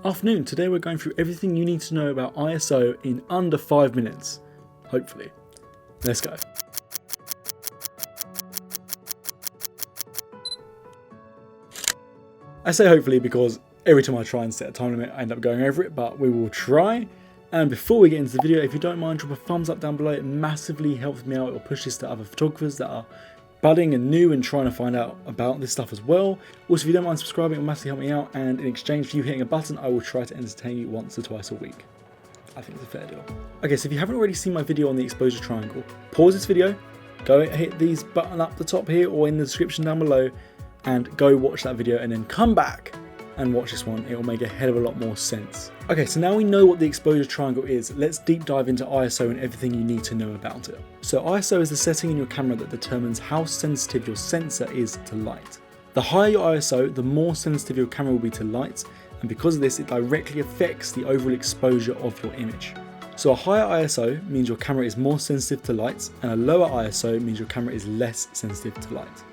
Afternoon, today we're going through everything you need to know about ISO in under 5 minutes. Hopefully. Let's go. I say hopefully because every time I try and set a time limit I end up going over it, but we will try. And before we get into the video, if you don't mind, drop a thumbs up down below. It massively helps me out. It will push this to other photographers that are budding and new and trying to find out about this stuff as well. Also, if you don't mind subscribing, it will massively help me out, and in exchange for you hitting a button, I will try to entertain you once or twice a week. I think it's a fair deal. Okay, so if you haven't already seen my video on the exposure triangle, pause this video, go hit these button up the top here or in the description down below, and go watch that video and then come back and watch this one. It will make a hell of a lot more sense. Okay, so now we know what the exposure triangle is, let's deep dive into ISO and everything you need to know about it. So ISO is the setting in your camera that determines how sensitive your sensor is to light. The higher your ISO, the more sensitive your camera will be to light, and because of this, it directly affects the overall exposure of your image. So a higher ISO means your camera is more sensitive to light, and a lower ISO means your camera is less sensitive to light.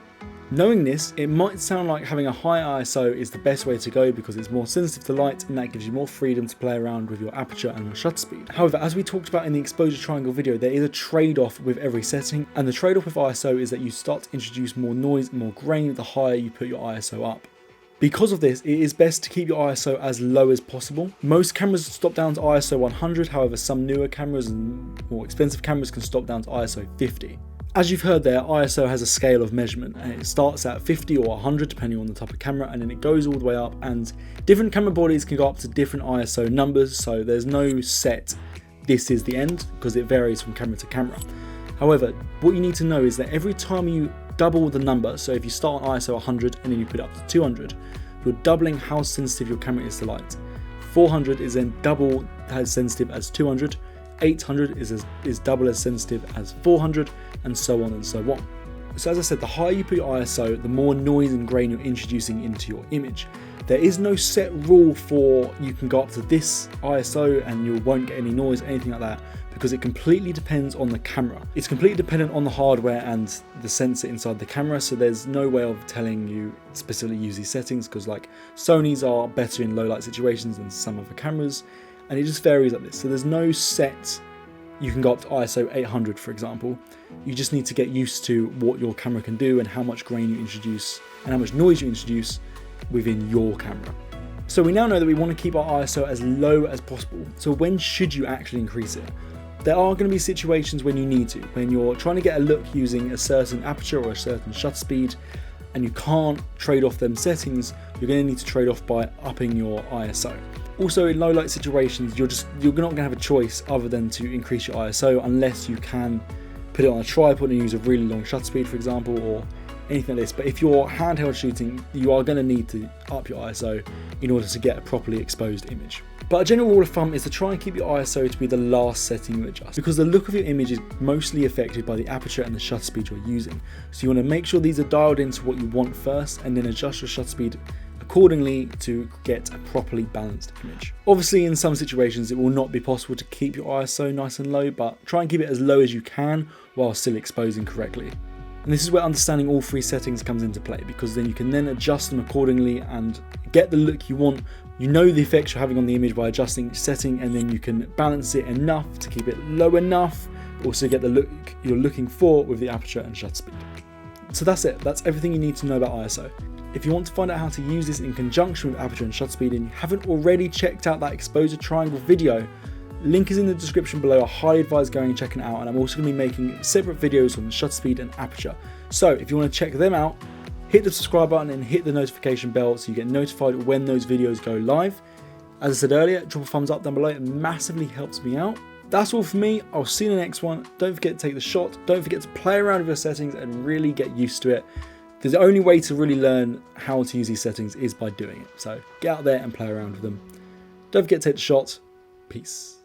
Knowing this, it might sound like having a higher ISO is the best way to go because it's more sensitive to light and that gives you more freedom to play around with your aperture and your shutter speed. However, as we talked about in the exposure triangle video, there is a trade-off with every setting, and the trade-off with ISO is that you start to introduce more noise and more grain the higher you put your ISO up. Because of this, it is best to keep your ISO as low as possible. Most cameras stop down to ISO 100, however some newer cameras and more expensive cameras can stop down to ISO 50. As you've heard there, ISO has a scale of measurement, and it starts at 50 or 100 depending on the type of camera, and then it goes all the way up, and different camera bodies can go up to different ISO numbers, so there's no set this is the end because it varies from camera to camera. However, what you need to know is that every time you double the number, so if you start on ISO 100 and then you put it up to 200, you're doubling how sensitive your camera is to light. 400 is then double as sensitive as 200, 800 is double as sensitive as 400, and so on and so on. So as I said, the higher you put your ISO, the more noise and grain you're introducing into your image. There is no set rule for you can go up to this ISO and you won't get any noise, anything like that, because it completely depends on the camera. It's completely dependent on the hardware and the sensor inside the camera, so there's no way of telling you specifically use these settings, because like Sony's are better in low light situations than some other cameras, and it just varies like this. So there's no set, you can go up to ISO 800 for example. You just need to get used to what your camera can do and how much grain you introduce and how much noise you introduce within your camera. So we now know that we want to keep our ISO as low as possible. So when should you actually increase it? There are going to be situations when you need to, when you're trying to get a look using a certain aperture or a certain shutter speed and you can't trade off them settings, you're going to need to trade off by upping your ISO. Also, in low light situations, you're not going to have a choice other than to increase your ISO unless you can put it on a tripod and use a really long shutter speed, for example, or anything like this. But if you're handheld shooting, you are going to need to up your ISO in order to get a properly exposed image. But a general rule of thumb is to try and keep your ISO to be the last setting you adjust, because the look of your image is mostly affected by the aperture and the shutter speed you're using. So you want to make sure these are dialed into what you want first and then adjust your shutter speed accordingly to get a properly balanced image. Obviously, in some situations it will not be possible to keep your ISO nice and low, but try and keep it as low as you can while still exposing correctly. And this is where understanding all three settings comes into play, because then you can then adjust them accordingly and get the look you want. You know the effects you're having on the image by adjusting each setting, and then you can balance it enough to keep it low enough, but also get the look you're looking for with the aperture and shutter speed. So that's it. That's everything you need to know about ISO. If you want to find out how to use this in conjunction with aperture and shutter speed and you haven't already checked out that exposure triangle video, link is in the description below. I highly advise going and checking it out, and I'm also going to be making separate videos on shutter speed and aperture. So if you want to check them out, hit the subscribe button and hit the notification bell so you get notified when those videos go live. As I said earlier, drop a thumbs up down below, it massively helps me out. That's all for me. I'll see you in the next one. Don't forget to take the shot, don't forget to play around with your settings and really get used to it. The only way to really learn how to use these settings is by doing it. So get out there and play around with them. Don't forget to take the shot. Peace.